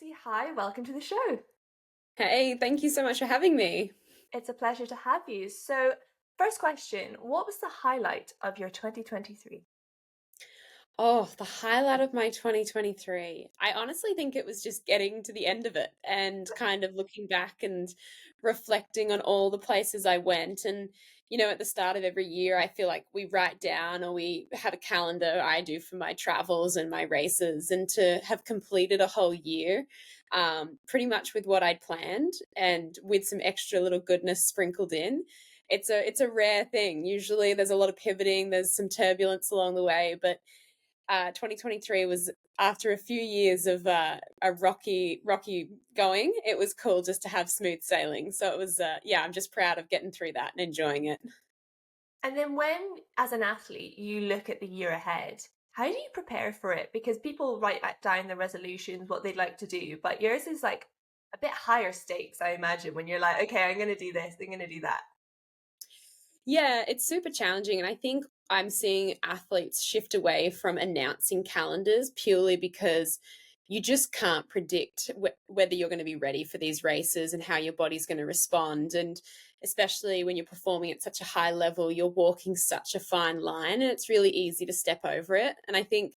Lucy, hi, welcome to the show. Hey, thank you so much for having me. It's a pleasure to have you. So, first question, what was the highlight of your 2023? Oh, the highlight of my 2023. I honestly think it was just getting to the end of it and kind of looking back and reflecting on all the places I went. And, at the start of every year, I feel like we write down or we have a calendar I do for my travels and my races. And to have completed a whole year, pretty much with what I'd planned and with some extra little goodness sprinkled in. It's a rare thing. Usually there's a lot of pivoting, there's some turbulence along the way, but 2023 was after a few years of a rocky going. It was cool just to have smooth sailing. So it was, yeah, I'm just proud of getting through that and enjoying it. And then, when, as an athlete, you look at the year ahead, how do you prepare for it? Because people write down their resolutions, what they'd like to do, but yours is like a bit higher stakes, I imagine, when you're like, okay, I'm going to do this, I'm going to do that. Yeah, it's super challenging. And I think I'm seeing athletes shift away from announcing calendars purely because you just can't predict whether you're going to be ready for these races and how your body's going to respond. And especially when you're performing at such a high level, you're walking such a fine line and it's really easy to step over it. And I think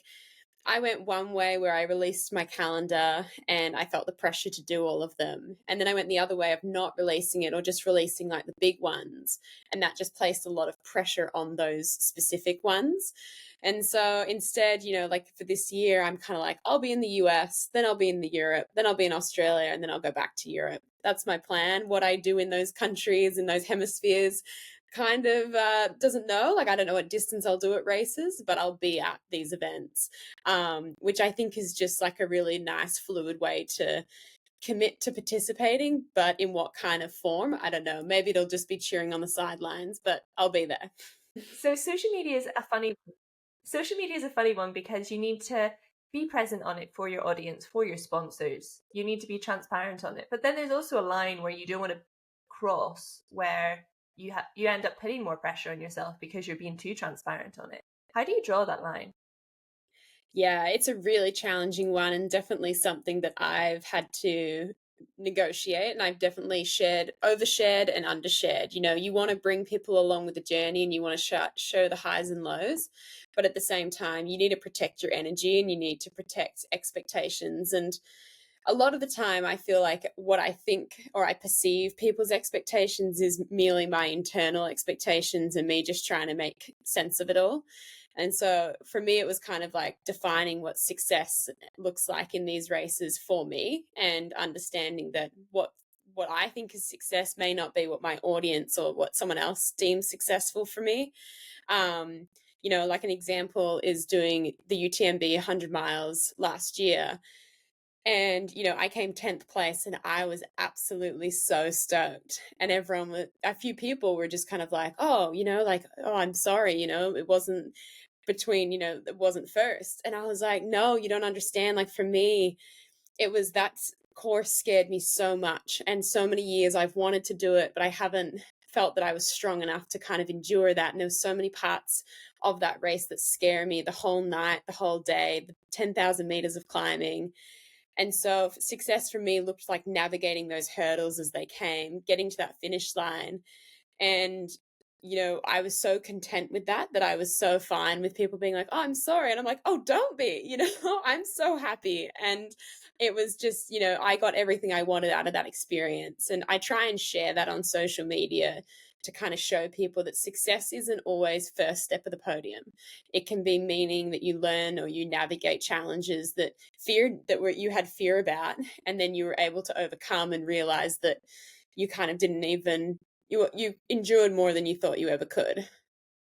I went one way where I released my calendar and I felt the pressure to do all of them. And then I went the other way of not releasing it or just releasing like the big ones. And that just placed a lot of pressure on those specific ones. And so instead, like for this year, I'm kind of like, I'll be in the US, then I'll be in the Europe, then I'll be in Australia, and then I'll go back to Europe. That's my plan. What I do in those countries, in those hemispheres, kind of doesn't know. Like, I don't know what distance I'll do at races, but I'll be at these events, which I think is just like a really nice, fluid way to commit to participating. But in what kind of form? I don't know. Maybe it'll just be cheering on the sidelines, but I'll be there. So, social media is a funny one because you need to be present on it for your audience, for your sponsors. You need to be transparent on it. But then there's also a line where you don't want to cross where you end up putting more pressure on yourself because you're being too transparent on it. How do you draw that line? Yeah, it's a really challenging one and definitely something that I've had to negotiate, and I've definitely overshared and undershared. You want to bring people along with the journey and you want to show the highs and lows, but at the same time, you need to protect your energy and you need to protect expectations. And a lot of the time, I feel like what I think or I perceive people's expectations is merely my internal expectations and me just trying to make sense of it all. And so for me, it was kind of like defining what success looks like in these races for me and understanding that what I think is success may not be what my audience or what someone else deems successful for me. Like an example is doing the UTMB 100 miles last year. And, I came 10th place and I was absolutely so stoked. And a few people were just kind of like, oh, like, oh, I'm sorry, it wasn't it wasn't first. And I was like, no, you don't understand. Like for me, it was that course scared me so much. And so many years I've wanted to do it, but I haven't felt that I was strong enough to kind of endure that. And there was so many parts of that race that scare me the whole night, the whole day, the 10,000 meters of climbing. And so success for me looked like navigating those hurdles as they came, getting to that finish line. And, I was so content with that I was so fine with people being like, oh, I'm sorry. And I'm like, oh, don't be, I'm so happy. And it was just, I got everything I wanted out of that experience. And I try and share that on social media to kind of show people that success isn't always first step of the podium. It can be meaning that you learn or you navigate challenges you had fear about, and then you were able to overcome and realize that you kind of didn't even you endured more than you thought you ever could.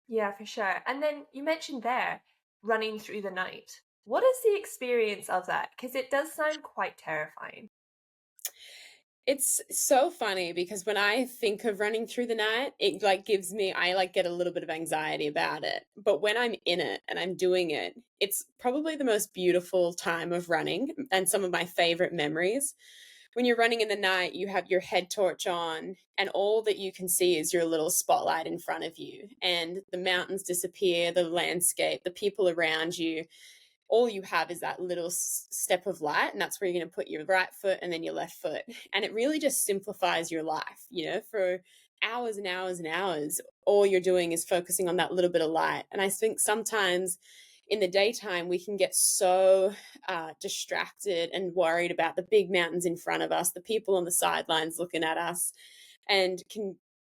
Yeah, for sure. And then you mentioned there running through the night. What is the experience of that? Because it does sound quite terrifying. It's so funny because when I think of running through the night, it like gives me I like get a little bit of anxiety about it. But when I'm in it and I'm doing it, it's probably the most beautiful time of running and some of my favorite memories. When you're running in the night, you have your head torch on, and all that you can see is your little spotlight in front of you. And the mountains disappear, the landscape, the people around you. all you have is that little step of light, and that's where you're going to put your right foot and then your left foot. And it really just simplifies your life, for hours and hours and hours. All you're doing is focusing on that little bit of light. And I think sometimes in the daytime, we can get so distracted and worried about the big mountains in front of us, the people on the sidelines looking at us, and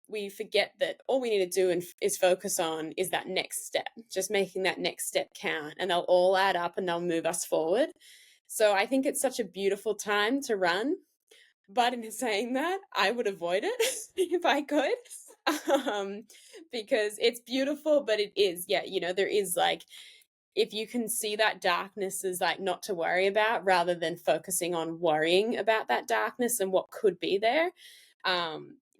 we forget that all we need to do is focus on is that next step, just making that next step count, and they'll all add up and they'll move us forward. So I think it's such a beautiful time to run. But in saying that, I would avoid it if I could, because it's beautiful, but it is, there is like, if you can see that darkness is like not to worry about, rather than focusing on worrying about that darkness and what could be there,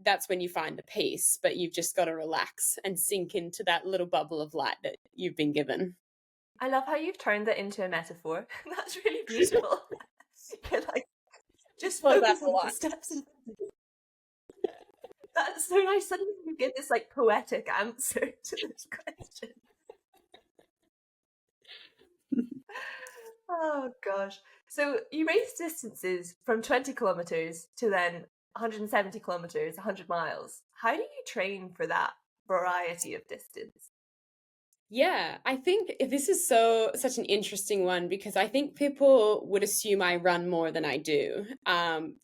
that's when you find the peace. But you've just got to relax and sink into that little bubble of light that you've been given. I love how you've turned that into a metaphor. That's really beautiful. You're like, just focus on the steps. That's so nice. Suddenly you get this like poetic answer to this question. Oh gosh. So you race distances from 20 kilometers to then 170 kilometers, 100 miles. How do you train for that variety of distance? Yeah, I think this is such an interesting one, because I think people would assume I run more than I do.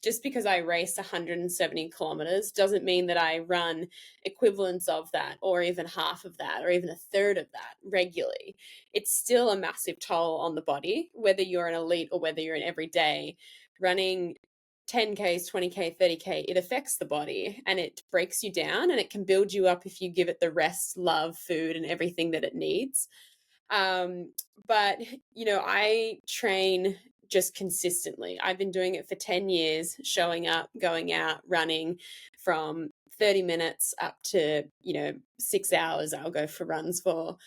Just because I race 170 kilometers doesn't mean that I run equivalents of that, or even half of that, or even a third of that regularly. It's still a massive toll on the body, whether you're an elite or whether you're an everyday. Running 10Ks, 20K, 30K, it affects the body and it breaks you down, and it can build you up if you give it the rest, love, food, and everything that it needs. But, I train just consistently. I've been doing it for 10 years, showing up, going out, running from 30 minutes up to, 6 hours I'll go for runs for.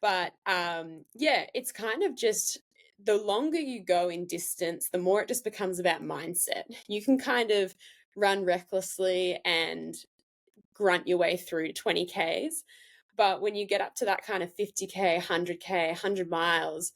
But it's kind of just, the longer you go in distance, the more it just becomes about mindset. You can kind of run recklessly and grunt your way through 20Ks. But when you get up to that kind of 50K, 100K, 100 miles,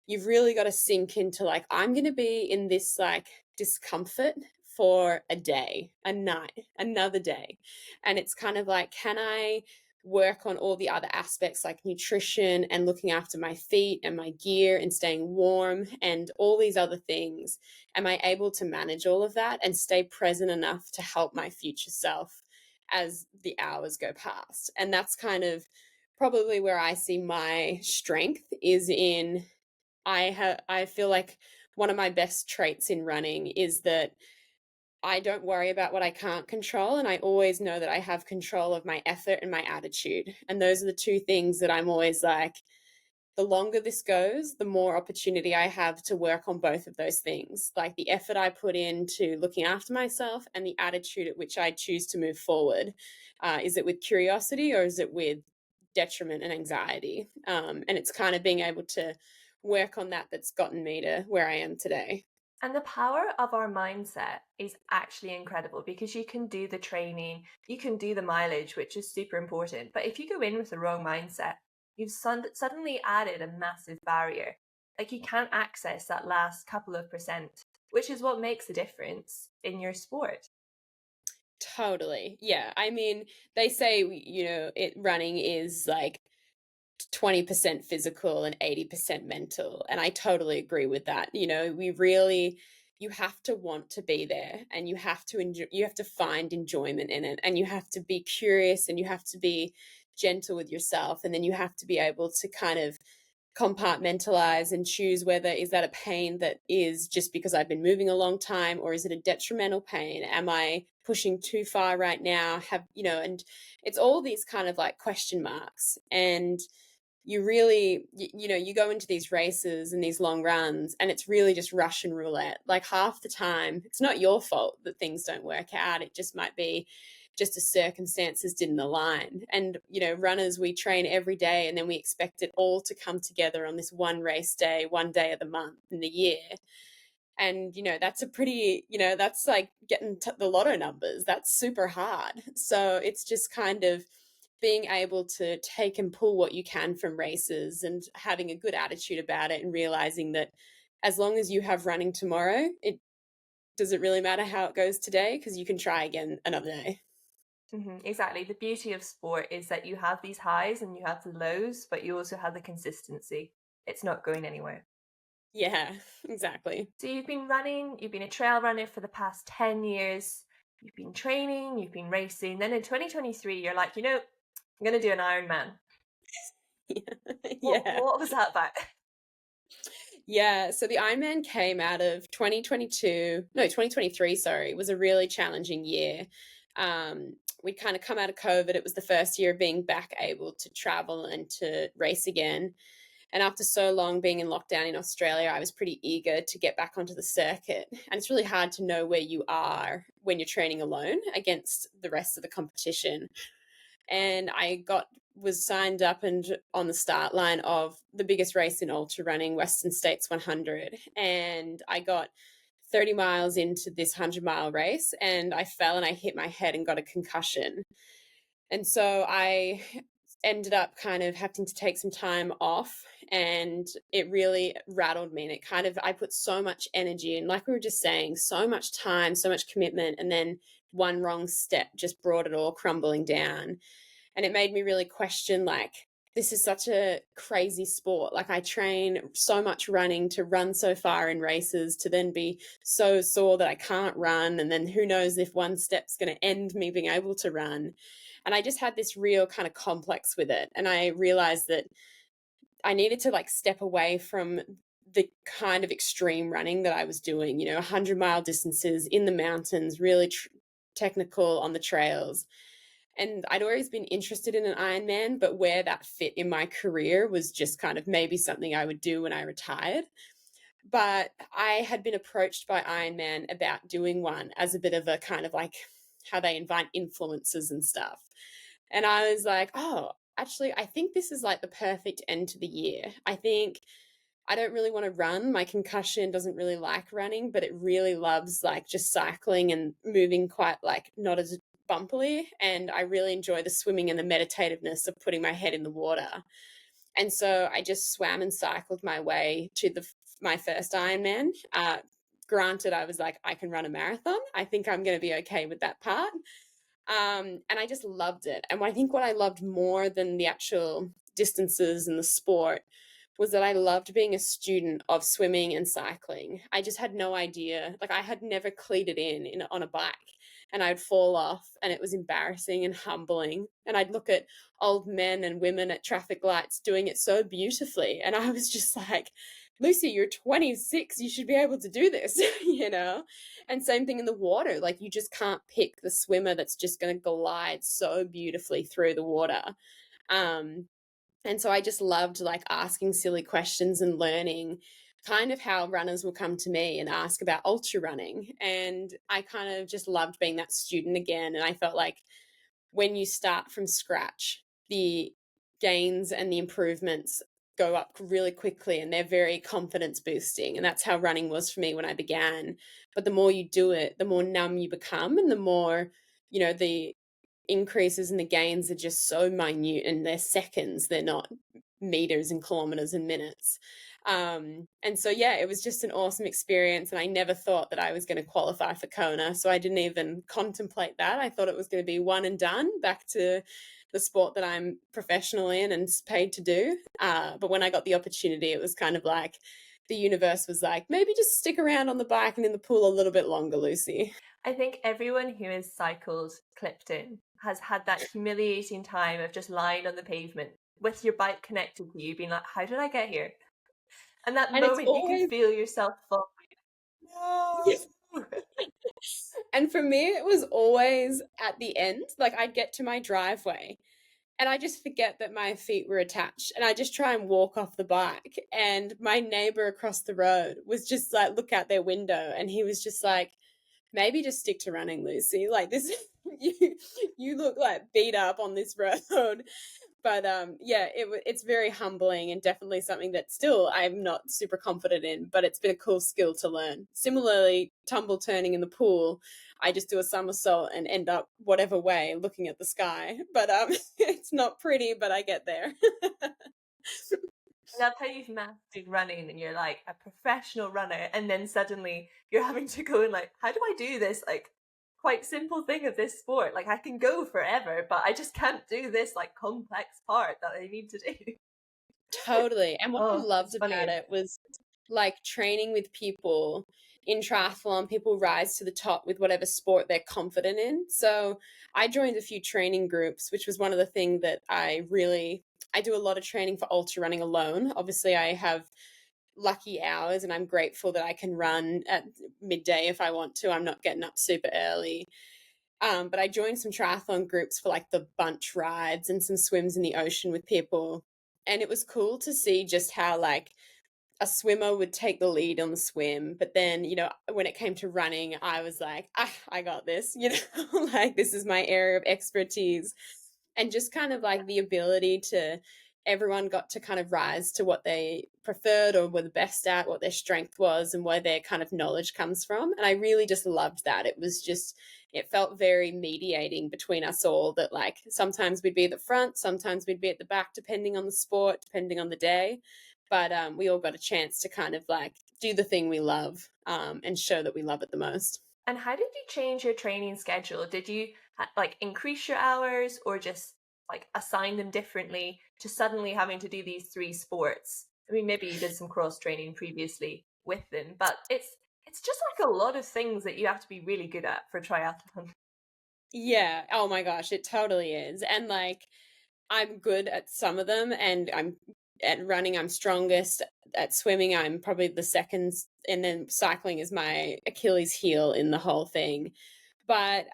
you've really got to sink into like, I'm going to be in this like discomfort for a day, a night, another day. And it's kind of like, can I work on all the other aspects like nutrition and looking after my feet and my gear and staying warm and all these other things? Am I able to manage all of that and stay present enough to help my future self as the hours go past? And that's kind of probably where I see my strength is in, I feel like one of my best traits in running is that I don't worry about what I can't control, and I always know that I have control of my effort and my attitude. And those are the two things that I'm always like, the longer this goes, the more opportunity I have to work on both of those things, like the effort I put into looking after myself and the attitude at which I choose to move forward. Is it with curiosity or is it with detriment and anxiety? And it's kind of being able to work on that that's gotten me to where I am today. And the power of our mindset is actually incredible, because you can do the training, you can do the mileage, which is super important. But if you go in with the wrong mindset, you've suddenly added a massive barrier. Like you can't access that last couple of percent, which is what makes a difference in your sport. Totally. Yeah. I mean, they say, running is like 20% physical and 80% mental. And I totally agree with that. You have to want to be there, and you have to you have to find enjoyment in it, and you have to be curious, and you have to be gentle with yourself. And then you have to be able to kind of compartmentalize and choose whether is that a pain that is just because I've been moving a long time, or is it a detrimental pain? Am I pushing too far right now? And it's all these kind of like question marks. And you really, you go into these races and these long runs, and it's really just Russian roulette. Like half the time, it's not your fault that things don't work out. It just might be just the circumstances didn't align. And, runners, we train every day, and then we expect it all to come together on this one race day, one day of the month in the year. And, that's a pretty, that's like getting the lotto numbers. That's super hard. So it's just kind of being able to take and pull what you can from races and having a good attitude about it and realizing that as long as you have running tomorrow, it doesn't really matter how it goes today because you can try again another day. Exactly. The beauty of sport is that you have these highs and you have the lows, but you also have the consistency. It's not going anywhere. Yeah, exactly. So you've been running, you've been a trail runner for the past 10 years, you've been training, you've been racing. Then in 2023, you're like, I'm going to do an Ironman. Yeah. What was that about? Yeah, so the Ironman came out of 2023, sorry, was a really challenging year. We'd kind of come out of COVID. It was the first year of being back able to travel and to race again. And after so long being in lockdown in Australia, I was pretty eager to get back onto the circuit. And it's really hard to know where you are when you're training alone against the rest of the competition. And I was signed up and on the start line of the biggest race in ultra running, Western States 100. And I got 30 miles into this 100-mile race and I fell and I hit my head and got a concussion. And so I ended up kind of having to take some time off, and it really rattled me. And I put so much energy and, like we were just saying, so much time, so much commitment, and then one wrong step just brought it all crumbling down. And it made me really question, like, this is such a crazy sport. Like, I train so much running to run so far in races to then be so sore that I can't run. And then who knows if one step's going to end me being able to run. And I just had this real kind of complex with it. And I realized that I needed to like step away from the kind of extreme running that I was doing, 100-mile distances in the mountains, really technical on the trails. And I'd always been interested in an Ironman, but where that fit in my career was just kind of maybe something I would do when I retired. But I had been approached by Ironman about doing one as a bit of a kind of like how they invite influencers and stuff. And I was like, oh, actually, I think this is like the perfect end to the year. I think I don't really want to run. My concussion doesn't really like running, but it really loves like just cycling and moving quite like not as bumpily. And I really enjoy the swimming and the meditativeness of putting my head in the water. And so I just swam and cycled my way to my first Ironman. Granted, I was like, I can run a marathon. I think I'm going to be okay with that part. And I just loved it. And I think what I loved more than the actual distances and the sport was that I loved being a student of swimming and cycling. I just had no idea. Like, I had never cleated on a bike, and I'd fall off, and it was embarrassing and humbling. And I'd look at old men and women at traffic lights doing it so beautifully. And I was just like, Lucy, you're 26. You should be able to do this, And same thing in the water. Like, you just can't pick the swimmer that's just going to glide so beautifully through the water. And so I just loved like asking silly questions and learning kind of how runners will come to me and ask about ultra running. And I kind of just loved being that student again. And I felt like when you start from scratch, the gains and the improvements go up really quickly and they're very confidence boosting. And that's how running was for me when I began. But the more you do it, the more numb you become, and the more, the increases and the gains are just so minute, and they're seconds, they're not meters and kilometers and minutes. And so, yeah, it was just an awesome experience. And I never thought that I was going to qualify for Kona. So I didn't even contemplate that. I thought it was going to be one and done, back to the sport that I'm professional in and paid to do. But when I got the opportunity, it was kind of like the universe was like, maybe just stick around on the bike and in the pool a little bit longer, Lucy. I think everyone who has cycled Clipton has had that humiliating time of just lying on the pavement with your bike connected to you, being like, how did I get here? And that moment you can feel yourself fall. No. Yes. And for me, it was always at the end. Like, I'd get to my driveway and I just forget that my feet were attached, and I just try and walk off the bike. And my neighbor across the road was just like, look out their window, and he was just like, maybe just stick to running, Lucy. Like, this, you look like beat up on this road. But yeah, it's very humbling and definitely something that still I'm not super confident in, but it's been a cool skill to learn. Similarly, tumble turning in the pool, I just do a somersault and end up whatever way looking at the sky. But it's not pretty, but I get there. I love how you've mastered running and you're like a professional runner, and then suddenly you're having to go and like, how do I do this like quite simple thing of this sport? Like I can go forever, but I just can't do this like complex part that I need to do. Totally. And what I Oh, loved it's funny. about it was like training with people in triathlon, people rise to the top with whatever sport they're confident in. So I joined a few training groups, which was one of the things that I do a lot of training for ultra running alone. Obviously, I have lucky hours and I'm grateful that I can run at midday if I want to. I'm not getting up super early. But I joined some triathlon groups for like the bunch rides and some swims in the ocean with people. And it was cool to see just how like a swimmer would take the lead on the swim. But then, when it came to running, I was like, I got this, like this is my area of expertise. And just kind of like the ability to, everyone got to kind of rise to what they preferred or were the best at, what their strength was, and where their kind of knowledge comes from. And I really just loved that. It felt very mediating between us all, that like sometimes we'd be at the front, sometimes we'd be at the back, depending on the sport, depending on the day. But we all got a chance to kind of like do the thing we love, and show that we love it the most. And how did you change your training schedule? Did you like increase your hours or just like assign them differently to suddenly having to do these three sports? I mean, maybe you did some cross training previously with them, but it's just like a lot of things that you have to be really good at for triathlon. Yeah. Oh my gosh, it totally is. And like I'm good at some of them, and at running I'm strongest. At swimming I'm probably the second, and then cycling is my Achilles heel in the whole thing. But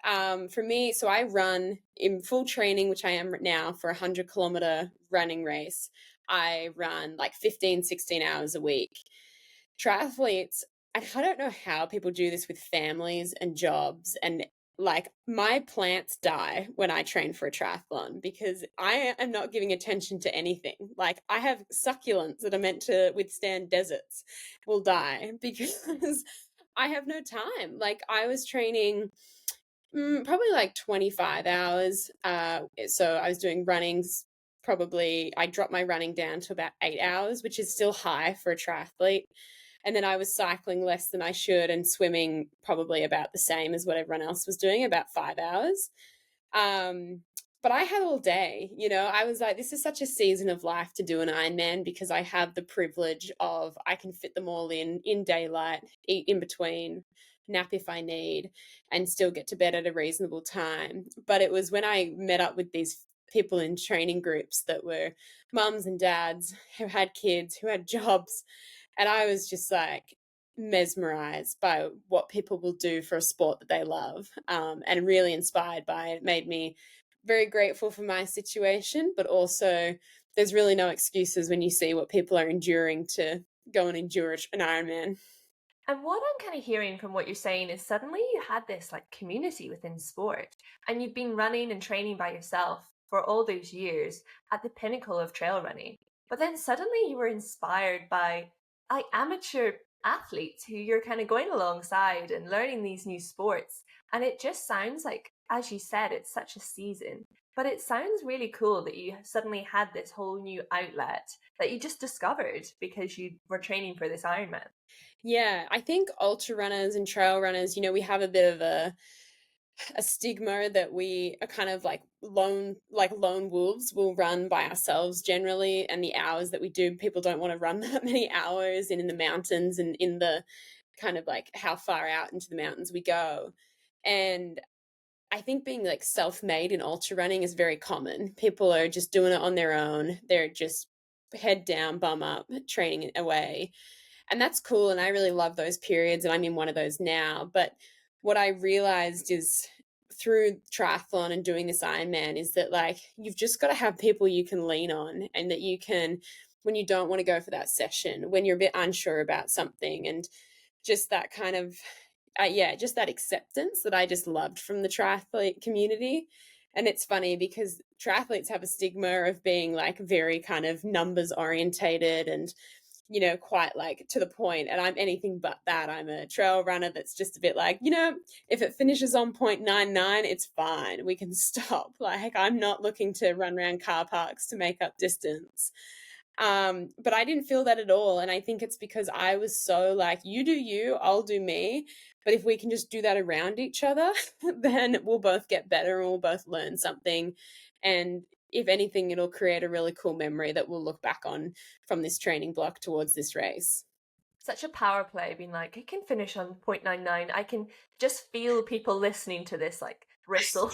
for me, so I run in full training, which I am now, for a 100-kilometer running race. I run like 15, 16 hours a week. Triathletes, and I don't know how people do this with families and jobs, and like my plants die when I train for a triathlon because I am not giving attention to anything. Like I have succulents that are meant to withstand deserts will die because I have no time. Like I was training probably like 25 hours. So I was doing runnings. Probably I dropped my running down to about 8 hours, which is still high for a triathlete. And then I was cycling less than I should and swimming probably about the same as what everyone else was doing, about 5 hours. Um, but I had all day, I was like, this is such a season of life to do an Ironman because I have the privilege of, I can fit them all in daylight, eat in between, nap if I need, and still get to bed at a reasonable time. But it was when I met up with these people in training groups that were mums and dads who had kids, who had jobs. And I was just like mesmerized by what people will do for a sport that they love, and really inspired by it. It made me very grateful for my situation, but also there's really no excuses when you see what people are enduring to go and endure an Ironman. And what I'm kind of hearing from what you're saying is suddenly you had this like community within sport, and you've been running and training by yourself for all those years at the pinnacle of trail running. But then suddenly you were inspired by like amateur athletes who you're kind of going alongside and learning these new sports. And it just sounds like, as you said, it's such a season. But it sounds really cool that you suddenly had this whole new outlet that you just discovered because you were training for this Ironman. Yeah, I think ultra runners and trail runners, we have a bit of a stigma that we are kind of like lone wolves. Will run by ourselves generally, and the hours that we do, people don't want to run that many hours in the mountains and in the kind of like how far out into the mountains we go. And I think being like self-made in ultra running is very common. People are just doing it on their own. They're just head down, bum up, training away. And that's cool. And I really love those periods. And I'm in one of those now. But what I realized is through triathlon and doing this Ironman is that like you've just got to have people you can lean on, and that you can, when you don't want to go for that session, when you're a bit unsure about something, and just that kind of, just that acceptance that I just loved from the triathlete community. And it's funny because triathletes have a stigma of being like very kind of numbers orientated and, you know, quite like to the point. And I'm anything but that. I'm a trail runner that's just a bit like, you know, if it finishes on 0.99, it's fine. We can stop. Like, I'm not looking to run around car parks to make up distance. But I didn't feel that at all. And I think it's because I was so like, you do you, I'll do me. But if we can just do that around each other, then we'll both get better and we'll both learn something. And if anything, it'll create a really cool memory that we'll look back on from this training block towards this race. Such a power play, being like, I can finish on 0.99. I can just feel people listening to this like bristle.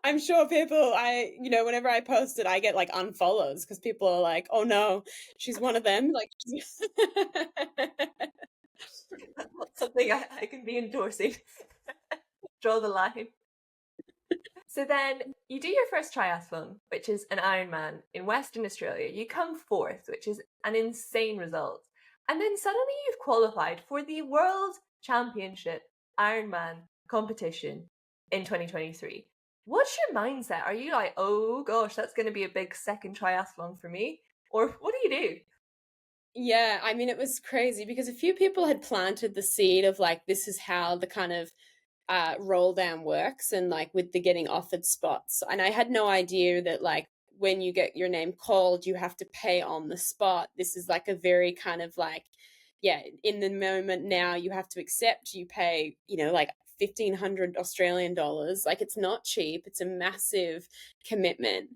I'm sure people, you know, whenever I post it, I get like unfollows because people are like, oh no, she's one of them. Like, That's not something I can be endorsing. Draw the line. So then you do your first triathlon, which is an Ironman in Western Australia. You come fourth, which is an insane result. And then suddenly you've qualified for the World Championship Ironman competition in 2023. What's your mindset? Are you like, oh gosh, that's going to be a big second triathlon for me? Or what do you do? Yeah, I mean, it was crazy because a few people had planted the seed of like, this is how the kind of roll down works and like with the getting offered spots. And I had no idea that like when you get your name called, you have to pay on the spot. This is like a very kind of like, yeah, in the moment now you have to accept, you pay, you know, like 1,500 Australian dollars. Like it's not cheap, it's a massive commitment.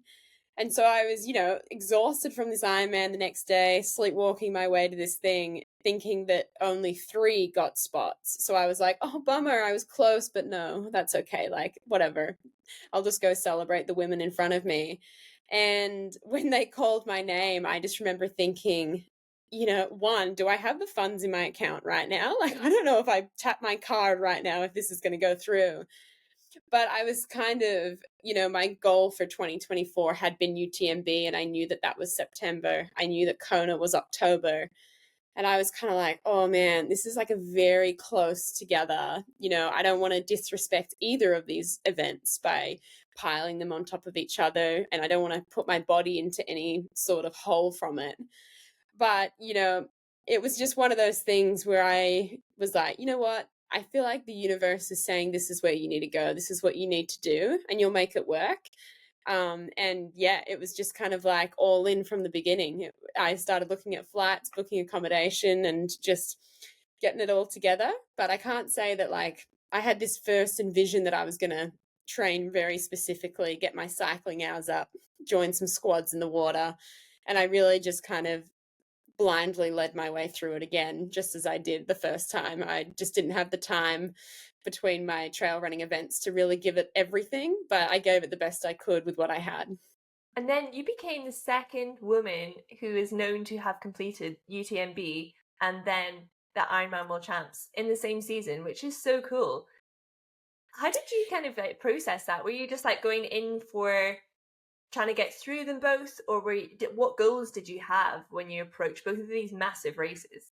And so I was, you know, exhausted from this Ironman the next day, sleepwalking my way to this thing, thinking that only 3 got spots. So I was like, oh, bummer, I was close, but no, that's okay. Like, whatever. I'll just go celebrate the women in front of me. And when they called my name, I just remember thinking, you know, one, do I have the funds in my account right now? Like, I don't know if I tap my card right now, if this is going to go through. But I was kind of, you know, my goal for 2024 had been UTMB, and I knew that that was September. I knew that Kona was October. And I was kind of like, oh man, this is like a very close together. You know, I don't want to disrespect either of these events by piling them on top of each other. And I don't want to put my body into any sort of hole from it. But, you know, it was just one of those things where I was like, you know what? I feel like the universe is saying this is where you need to go. This is what you need to do, and you'll make it work. And yeah, it was just kind of like all in from the beginning. I started looking at flights, booking accommodation, and just getting it all together. But I can't say that like I had this first envision that I was going to train very specifically, get my cycling hours up, join some squads in the water. And I really just kind of blindly led my way through it again, just as I did the first time. I just didn't have the time between my trail running events to really give it everything, but I gave it the best I could with what I had. And then you became the second woman who is known to have completed UTMB and then the Ironman World Champs in the same season, which is so cool. How did you kind of like process that? Were you just like going in for trying to get through them both, or what goals did you have when you approached both of these massive races?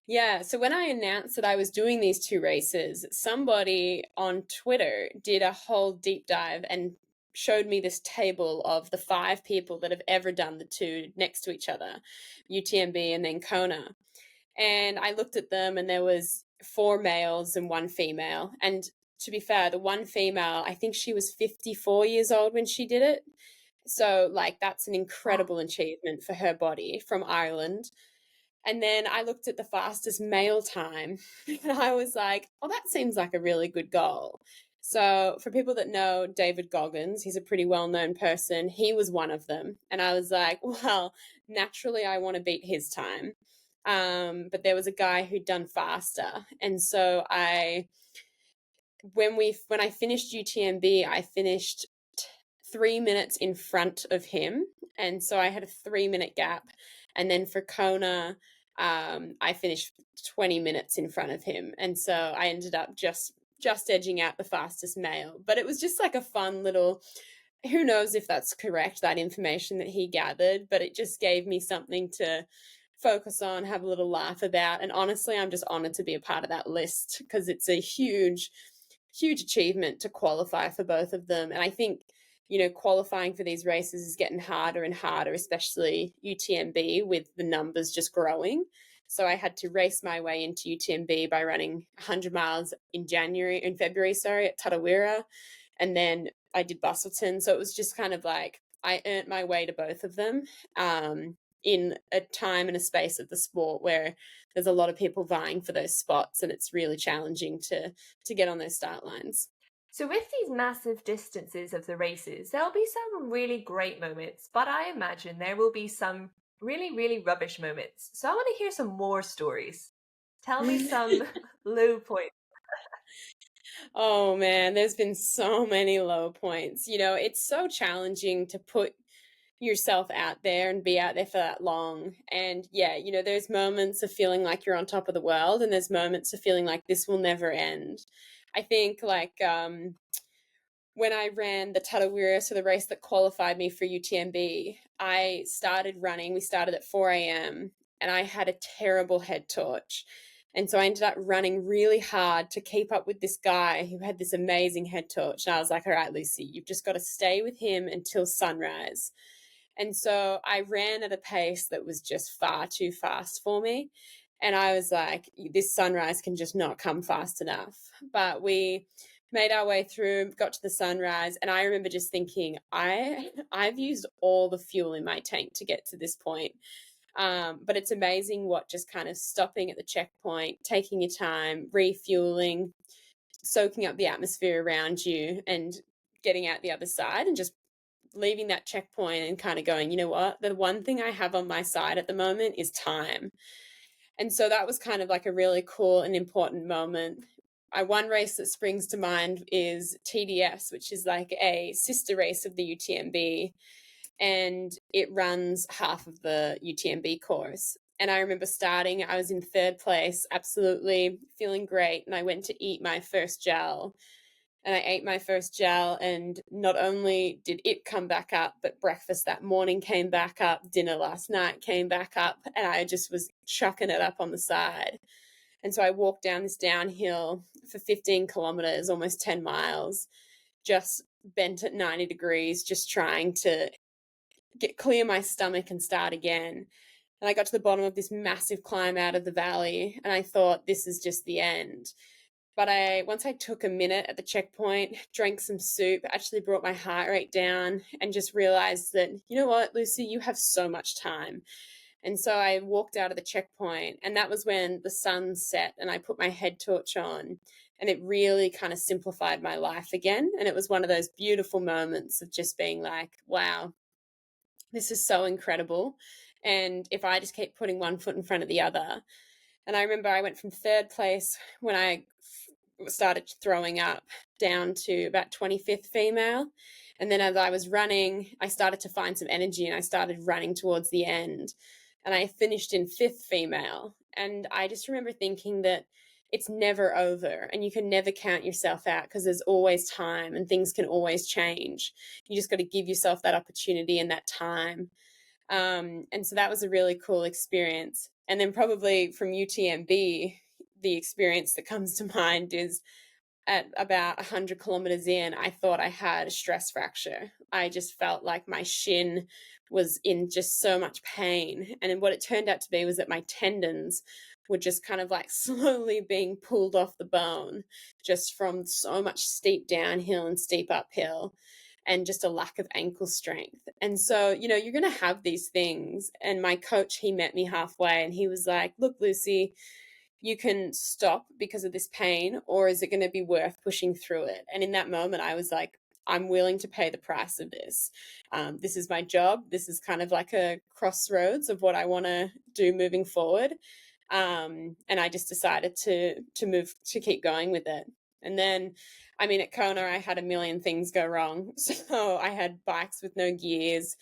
Yeah, so when I announced that I was doing these 2 races, somebody on Twitter did a whole deep dive and showed me this table of the 5 people that have ever done the 2 next to each other, UTMB and then Kona. And I looked at them and there was 4 males and 1 female. And to be fair, the 1 female, I think she was 54 years old when she did it. So like that's an incredible achievement for her body, from Ireland. And then I looked at the fastest male time and I was like, oh, that seems like a really good goal. So for people that know David Goggins, he's a pretty well-known person. He was one of them. And I was like, well, naturally I want to beat his time. But there was a guy who'd done faster. And so when I finished UTMB, I finished 3 minutes in front of him. And so I had a 3-minute gap. And then for Kona, I finished 20 minutes in front of him. And so I ended up just edging out the fastest male. But it was just like a fun little, who knows if that's correct, that information that he gathered, but it just gave me something to focus on, have a little laugh about. And honestly, I'm just honored to be a part of that list because it's a huge huge achievement to qualify for both of them. And I think, qualifying for these races is getting harder and harder, especially UTMB with the numbers just growing. So I had to race my way into UTMB by running 100 miles in February, sorry, at Tarawera. And then I did Bustleton. So it was just kind of like I earned my way to both of them, in a time and a space of the sport where there's a lot of people vying for those spots, and it's really challenging to get on those start lines. So, with these massive distances of the races, there'll be some really great moments, but I imagine there will be some really, really rubbish moments. So, I want to hear some more stories. Tell me some low points. Oh man, there's been so many low points. It's so challenging to put yourself out there and be out there for that long. And yeah, there's moments of feeling like you're on top of the world, and there's moments of feeling like this will never end. I think like when I ran the Tarawera, so the race that qualified me for UTMB, I started running. We started at 4 a.m. and I had a terrible head torch. And so I ended up running really hard to keep up with this guy who had this amazing head torch. And I was like, all right, Lucy, you've just got to stay with him until sunrise. And so I ran at a pace that was just far too fast for me. And I was like, this sunrise can just not come fast enough. But we made our way through, got to the sunrise, and I remember just thinking, I've used all the fuel in my tank to get to this point. But it's amazing what just kind of stopping at the checkpoint, taking your time, refueling, soaking up the atmosphere around you, and getting out the other side, and just leaving that checkpoint and kind of going, you know what, the one thing I have on my side at the moment is time. And so that was kind of like a really cool and important moment. One race that springs to mind is TDS, which is like a sister race of the UTMB, and it runs half of the UTMB course. And I remember starting, I was in third place, absolutely feeling great. And I went to eat my first gel. And I ate my first gel, and not only did it come back up, but breakfast that morning came back up, dinner last night came back up, and I just was chucking it up on the side. And so I walked down this downhill for 15 kilometers, almost 10 miles, just bent at 90 degrees, just trying to clear my stomach and start again. And I got to the bottom of this massive climb out of the valley, and I thought, this is just the end. But once I took a minute at the checkpoint, drank some soup, actually brought my heart rate down, and just realized that, you know what, Lucy, you have so much time. And so I walked out of the checkpoint, and that was when the sun set and I put my head torch on, and it really kind of simplified my life again. And it was one of those beautiful moments of just being like, wow, this is so incredible. And if I just keep putting one foot in front of the other. And I remember I went from third place when I started throwing up down to about 25th female. And then as I was running, I started to find some energy, and I started running towards the end. And I finished in 5th female. And I just remember thinking that it's never over, and you can never count yourself out, because there's always time and things can always change. You just got to give yourself that opportunity and that time. And so that was a really cool experience. And then probably from UTMB, the experience that comes to mind is at about 100 kilometers in, I thought I had a stress fracture. I just felt like my shin was in just so much pain. And what it turned out to be was that my tendons were just kind of like slowly being pulled off the bone, just from so much steep downhill and steep uphill, and just a lack of ankle strength. And so, you're going to have these things. And my coach, he met me halfway, and he was like, look, Lucy, you can stop because of this pain, or is it going to be worth pushing through it? And in that moment, I was like, I'm willing to pay the price of this. This is my job. This is kind of like a crossroads of what I want to do moving forward. And I just decided to keep going with it. And then, at Kona, I had a million things go wrong. So I had bikes with no gears,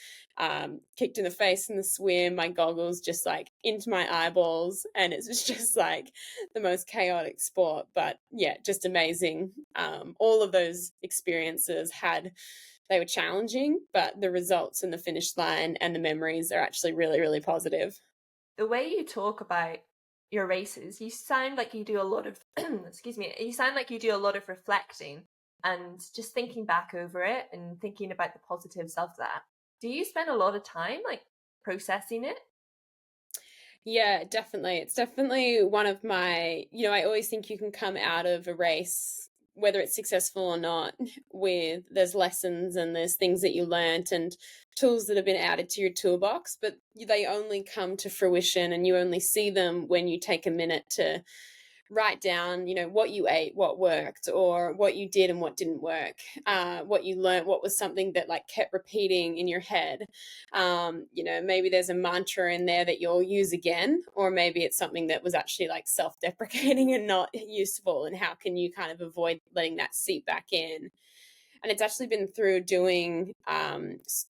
kicked in the face in the swim, my goggles just like into my eyeballs. And it was just like the most chaotic sport. But yeah, just amazing. All of those experiences they were challenging, but the results and the finish line and the memories are actually really, really positive. The way you talk about your races, you sound like you do a lot of excuse me, you sound like you do a lot of reflecting and just thinking back over it and thinking about the positives of that. Do you spend a lot of time like processing it? Yeah, definitely. It's definitely one of my, I always think you can come out of a race, whether it's successful or not, with there's lessons and there's things that you learnt and tools that have been added to your toolbox, but they only come to fruition and you only see them when you take a minute to write down, what you ate, what worked, or what you did and what didn't work, what you learned, what was something that like kept repeating in your head. Maybe there's a mantra in there that you'll use again, or maybe it's something that was actually like self-deprecating and not useful. And how can you kind of avoid letting that seep back in? And it's actually been through doing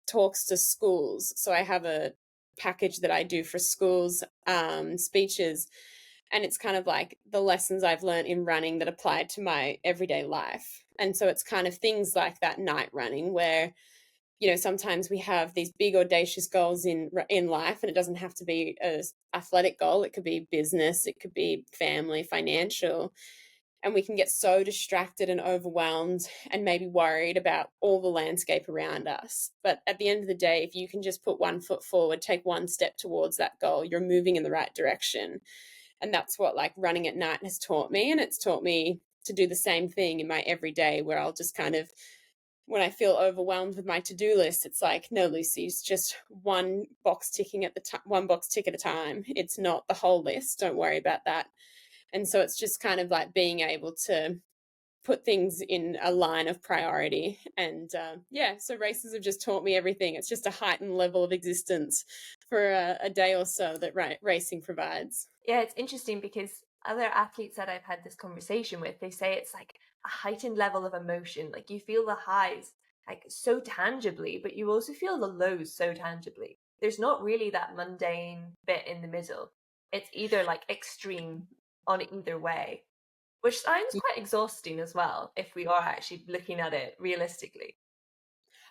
talks to schools. So I have a package that I do for schools, speeches, and it's kind of like the lessons I've learned in running that apply to my everyday life. And so it's kind of things like that night running where, sometimes we have these big audacious goals in life, and it doesn't have to be an athletic goal. It could be business, it could be family, financial, and we can get so distracted and overwhelmed and maybe worried about all the landscape around us. But at the end of the day, if you can just put one foot forward, take one step towards that goal, you're moving in the right direction. And that's what like running at night has taught me. And it's taught me to do the same thing in my everyday, where I'll just kind of, when I feel overwhelmed with my to-do list, it's like, no, Lucy, it's just one box ticking at the time, one box tick at a time. It's not the whole list. Don't worry about that. And so it's just kind of like being able to put things in a line of priority. And so races have just taught me everything. It's just a heightened level of existence for a day or so that racing provides. Yeah, it's interesting because other athletes that I've had this conversation with, they say it's like a heightened level of emotion. Like you feel the highs like so tangibly, but you also feel the lows so tangibly. There's not really that mundane bit in the middle. It's either like extreme on either way, which sounds quite exhausting as well if we are actually looking at it realistically.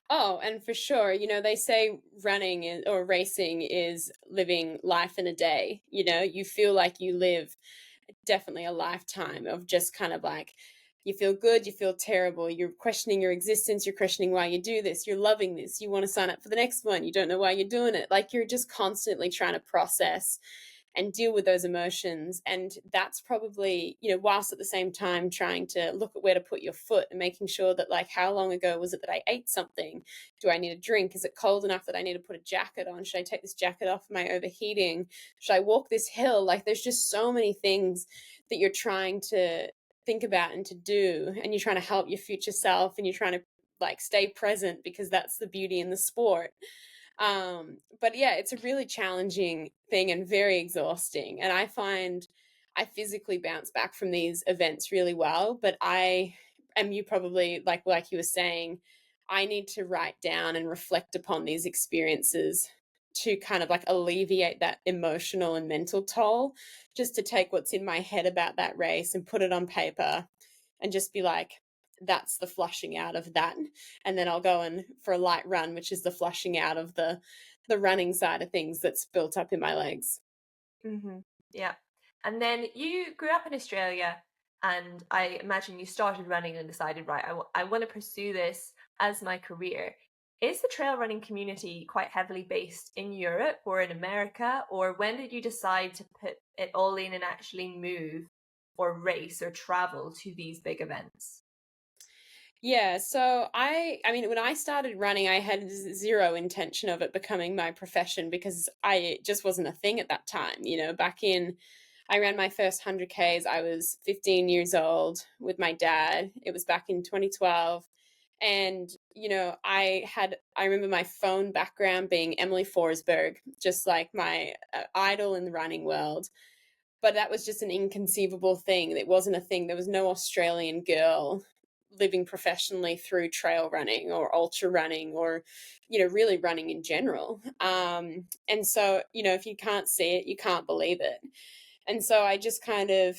Oh, and for sure, they say or racing is living life in a day. You feel like you live definitely a lifetime of just kind of like, you feel good, you feel terrible, you're questioning your existence, you're questioning why you do this, you're loving this, you want to sign up for the next one, you don't know why you're doing it. Like you're just constantly trying to process and deal with those emotions. And that's probably, whilst at the same time trying to look at where to put your foot and making sure that, like, how long ago was it that I ate something? Do I need a drink? Is it cold enough that I need to put a jacket on? Should I take this jacket off? Am I overheating? Should I walk this hill? Like, there's just so many things that you're trying to think about and to do. And you're trying to help your future self and you're trying to like stay present, because that's the beauty in the sport. But yeah, it's a really challenging thing and very exhausting. And I find I physically bounce back from these events really well, but you probably like you were saying, I need to write down and reflect upon these experiences to kind of like alleviate that emotional and mental toll, just to take what's in my head about that race and put it on paper and just be like, that's the flushing out of that. And then I'll go in for a light run, which is the flushing out of the running side of things that's built up in my legs. Mm-hmm. Yeah. And then you grew up in Australia, and I imagine you started running and decided, right, I want to pursue this as my career. Is the trail running community quite heavily based in Europe or in America? Or when did you decide to put it all in and actually move or race or travel to these big events? Yeah, so I mean, when I started running, I had zero intention of it becoming my profession, because I just wasn't a thing at that time. Back in, I ran my first 100 Ks. I was 15 years old with my dad. It was back in 2012. And, I remember my phone background being Emily Forsberg, just like my idol in the running world. But that was just an inconceivable thing. It wasn't a thing. There was no Australian girl living professionally through trail running or ultra running or, really running in general. And so, if you can't see it, you can't believe it. And so I just kind of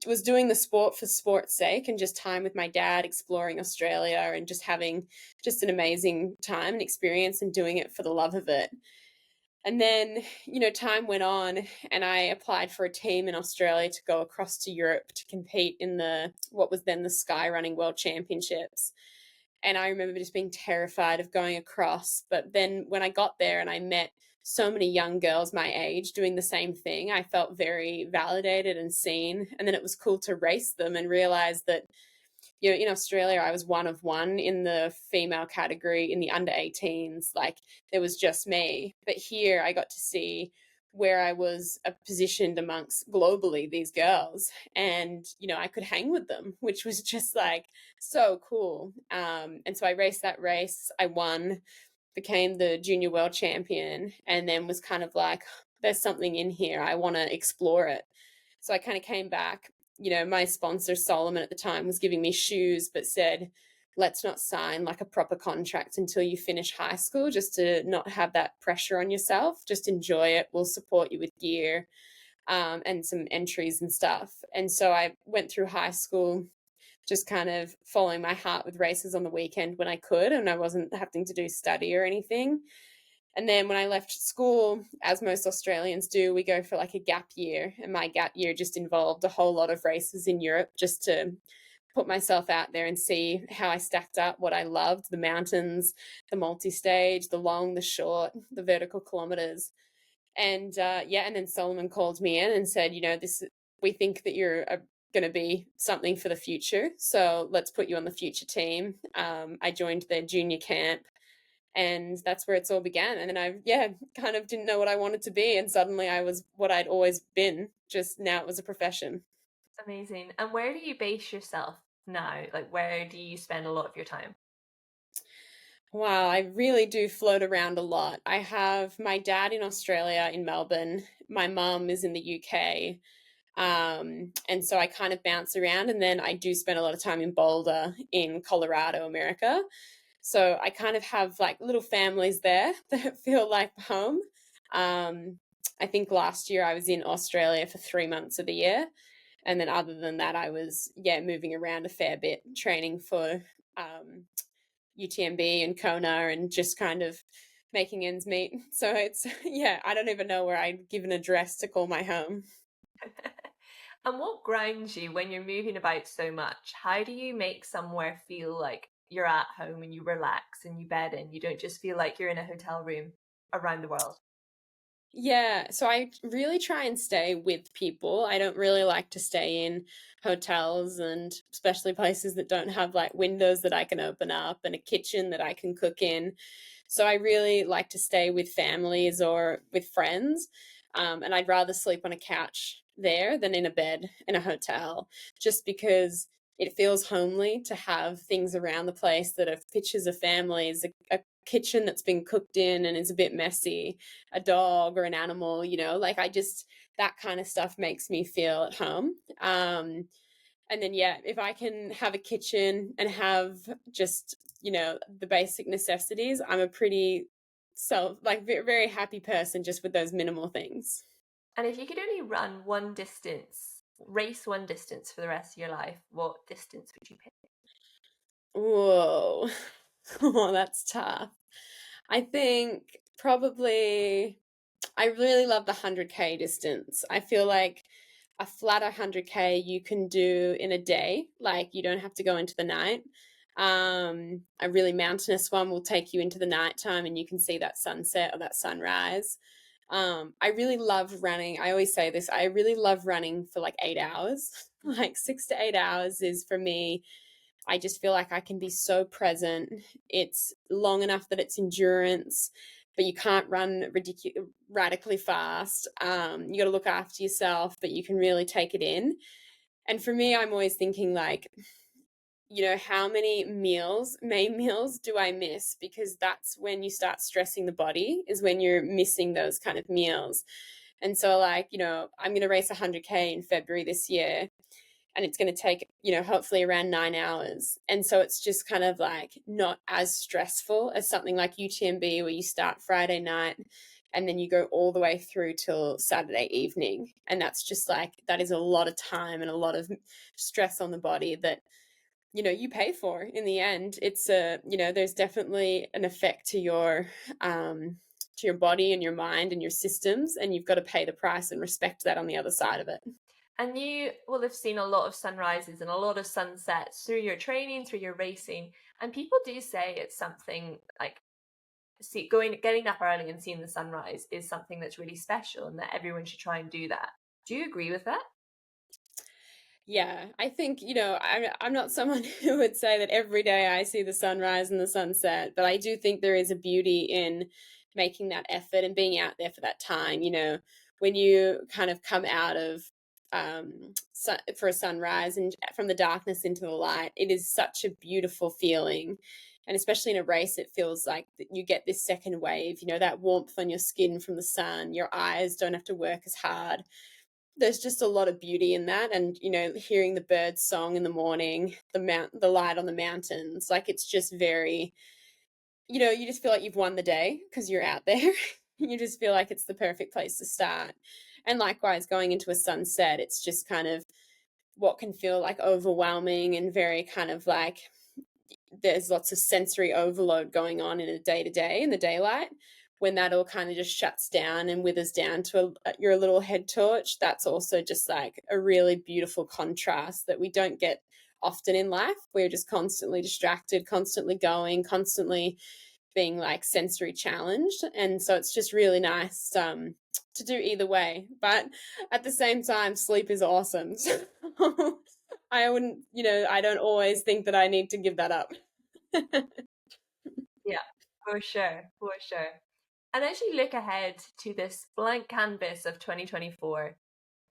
was doing the sport for sport's sake and just time with my dad, exploring Australia and just having just an amazing time and experience and doing it for the love of it. And then, time went on and I applied for a team in Australia to go across to Europe to compete in what was then the Skyrunning World Championships. And I remember just being terrified of going across. But then when I got there and I met so many young girls my age doing the same thing, I felt very validated and seen. And then it was cool to race them and realize that, in Australia, I was one of one in the female category in the under 18s. Like there was just me. But here I got to see where I was positioned amongst globally these girls, and I could hang with them, which was just like so cool. And so I raced that race. I won, became the junior world champion, and then was kind of like, there's something in here. I want to explore it. So I kind of came back. My sponsor, Salomon, at the time was giving me shoes, but said, let's not sign like a proper contract until you finish high school, just to not have that pressure on yourself. Just enjoy it. We'll support you with gear and some entries and stuff. And so I went through high school, just kind of following my heart with races on the weekend when I could, and I wasn't having to do study or anything. And then when I left school, as most Australians do, we go for like a gap year. And my gap year just involved a whole lot of races in Europe, just to put myself out there and see how I stacked up, what I loved, the mountains, the multi-stage, the long, the short, the vertical kilometers. And and then Salomon called me in and said, we think that you're going to be something for the future. So let's put you on the future team. I joined their junior camp. And that's where it's all began. And then kind of didn't know what I wanted to be. And suddenly I was what I'd always been, just now it was a profession. Amazing. And where do you base yourself now? Like, where do you spend a lot of your time? Wow, I really do float around a lot. I have my dad in Australia, in Melbourne. My mum is in the UK. And so I kind of bounce around. And then I do spend a lot of time in Boulder, in Colorado, America. So I kind of have like little families there that feel like home. I think last year I was in Australia for 3 months of the year. And then other than that, I was, moving around a fair bit, training for UTMB and Kona and just kind of making ends meet. So it's, I don't even know where I'd give an address to call my home. And what grounds you when you're moving about so much? How do you make somewhere feel like you're at home and you relax and you bed in? You don't just feel like you're in a hotel room around the world. Yeah, so I really try and stay with people. I don't really like to stay in hotels, and especially places that don't have like windows that I can open up and a kitchen that I can cook in. So I really like to stay with families or with friends. And I'd rather sleep on a couch there than in a bed in a hotel, just because it feels homely to have things around the place that are pictures of families, a kitchen that's been cooked in and is a bit messy, a dog or an animal, like that kind of stuff makes me feel at home. And then, if I can have a kitchen and have just, the basic necessities, I'm a pretty very happy person just with those minimal things. And if you could only race one distance for the rest of your life, what distance would you pick? Whoa. Oh, that's tough. I think probably I really love the 100K distance. I feel like a flat 100K you can do in a day. Like you don't have to go into the night. A really mountainous one will take you into the nighttime and you can see that sunset or that sunrise. I really love running. I always say this. I really love running for like 8 hours. Like 6 to 8 hours is for me. I just feel like I can be so present. It's long enough that it's endurance, but you can't run radically fast. You got to look after yourself, but you can really take it in. And for me, I'm always thinking like, how many main meals do I miss? Because that's when you start stressing the body, is when you're missing those kind of meals. And so like, I'm going to race 100K in February this year, and it's going to take, hopefully around 9 hours. And so it's just kind of like not as stressful as something like UTMB, where you start Friday night and then you go all the way through till Saturday evening. And that's just like, that is a lot of time and a lot of stress on the body that, you pay for in the end. It's there's definitely an effect to to your body and your mind and your systems, and you've got to pay the price and respect that on the other side of it. And you will have seen a lot of sunrises and a lot of sunsets through your training, through your racing. And people do say it's something like getting up early and seeing the sunrise is something that's really special and that everyone should try and do that. Do you agree with that? Yeah, I think, I'm not someone who would say that every day I see the sunrise and the sunset, but I do think there is a beauty in making that effort and being out there for that time. When you kind of come out of for a sunrise and from the darkness into the light, it is such a beautiful feeling. And especially in a race, it feels like you get this second wave, that warmth on your skin from the sun, your eyes don't have to work as hard. There's just a lot of beauty in that. And, hearing the birds song in the morning, the light on the mountains, like it's just very, you just feel like you've won the day because you're out there. You just feel like it's the perfect place to start. And likewise, going into a sunset, it's just kind of what can feel like overwhelming and very kind of like there's lots of sensory overload going on in a day-to-day in the daylight. When that all kind of just shuts down and withers down to your little head torch, that's also just like a really beautiful contrast that we don't get often in life. We're just constantly distracted, constantly going, constantly being like sensory challenged. And so it's just really nice to do either way. But at the same time, sleep is awesome. So I wouldn't, I don't always think that I need to give that up. Yeah, for sure, for sure. And as you look ahead to this blank canvas of 2024,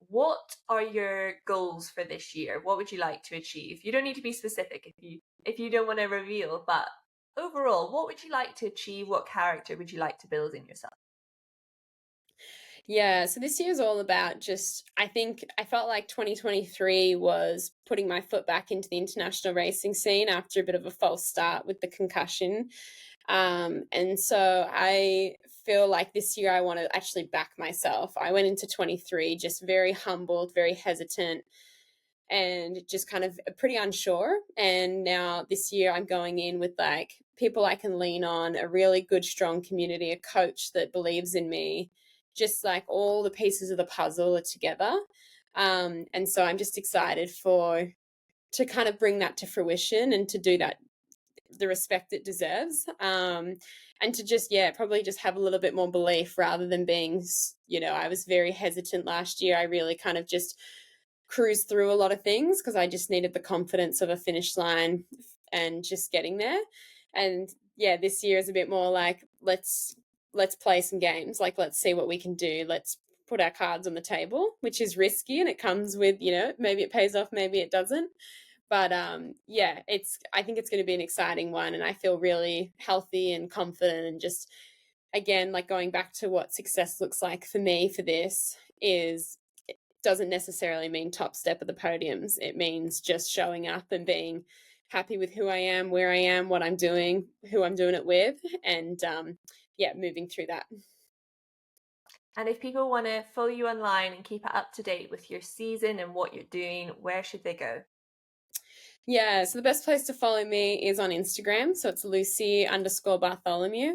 what are your goals for this year? What would you like to achieve? You don't need to be specific if you don't want to reveal, but overall, what would you like to achieve? What character would you like to build in yourself? Yeah, so this year is all about I think I felt like 2023 was putting my foot back into the international racing scene after a bit of a false start with the concussion. And so I feel like this year I want to actually back myself. I went into 23 just very humbled, very hesitant, and just kind of pretty unsure. And now this year I'm going in with like people I can lean on, a really good, strong community, a coach that believes in me, just like all the pieces of the puzzle are together. And so I'm just excited to kind of bring that to fruition and to do that the respect it deserves, and to just probably just have a little bit more belief rather than being I was very hesitant last year. I really kind of just cruised through a lot of things because I just needed the confidence of a finish line and just getting there. And this year is a bit more like let's play some games, like let's see what we can do, let's put our cards on the table, which is risky and it comes with maybe it pays off, maybe it doesn't. But I think it's going to be an exciting one, and I feel really healthy and confident. And just again, like going back to what success looks like for me for this is it doesn't necessarily mean top step of the podiums. It means just showing up and being happy with who I am, where I am, what I'm doing, who I'm doing it with, and moving through that. And if people want to follow you online and keep up to date with your season and what you're doing, where should they go? Yeah, so the best place to follow me is on Instagram. So it's Lucy_Bartholomew.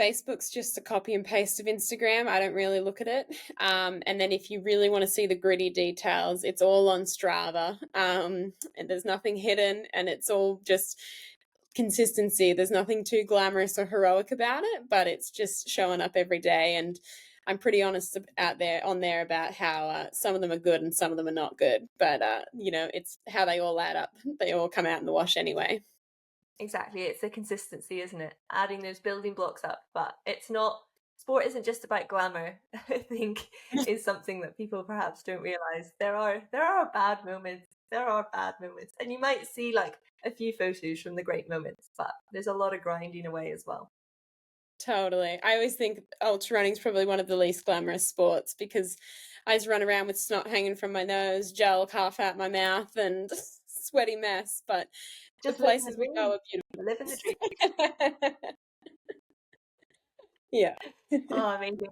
Facebook's just a copy and paste of Instagram. I don't really look at it. And then if you really want to see the gritty details, it's all on Strava. And there's nothing hidden, and it's all just consistency. There's nothing too glamorous or heroic about it, but it's just showing up every day. And I'm pretty honest on there about how some of them are good and some of them are not good. But, it's how they all add up. They all come out in the wash anyway. Exactly. It's the consistency, isn't it? Adding those building blocks up. But sport isn't just about glamour, I think is something that people perhaps don't realize. There are bad moments. There are bad moments. And you might see like a few photos from the great moments, but there's a lot of grinding away as well. Totally. I always think ultra running is probably one of the least glamorous sports because I just run around with snot hanging from my nose, gel half out my mouth, and sweaty mess. But just the places we go are beautiful. Living the dream. Yeah. Oh, amazing.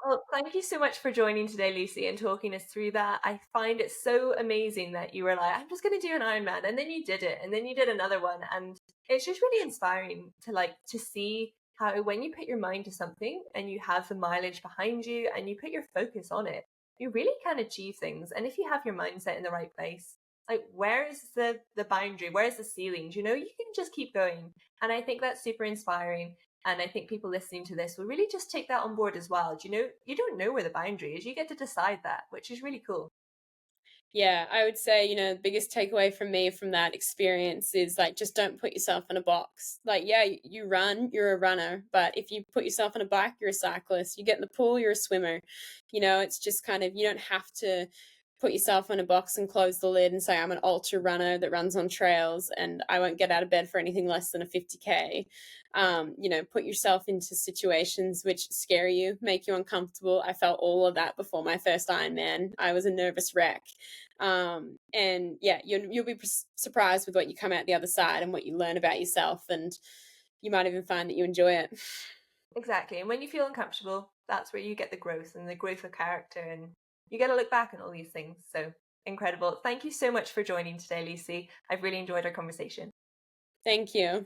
Well, thank you so much for joining today, Lucy, and talking us through that. I find it so amazing that you were like, I'm just going to do an Ironman, and then you did it, and then you did another one, and it's just really inspiring to see how when you put your mind to something and you have the mileage behind you and you put your focus on it, you really can achieve things. And if you have your mindset in the right place, like where is the boundary? Where is the ceiling? You know, you can just keep going. And I think that's super inspiring. And I think people listening to this will really just take that on board as well. Do you know, you don't know where the boundary is. You get to decide that, which is really cool. Yeah, I would say, the biggest takeaway from me from that experience is like, just don't put yourself in a box. Like, yeah, you run, you're a runner, but if you put yourself on a bike, you're a cyclist. You get in the pool, you're a swimmer. It's just kind of, you don't have to put yourself in a box and close the lid and say, I'm an ultra runner that runs on trails and I won't get out of bed for anything less than a 50K. Put yourself into situations which scare you, make you uncomfortable. I felt all of that before my first Ironman. I was a nervous wreck. And yeah, you'll be surprised with what you come out the other side and what you learn about yourself, and you might even find that you enjoy it. Exactly. And when you feel uncomfortable, that's where you get the growth and the growth of character, and you get to look back on all these things. So incredible. Thank you so much for joining today, Lucy. I've really enjoyed our conversation. Thank you.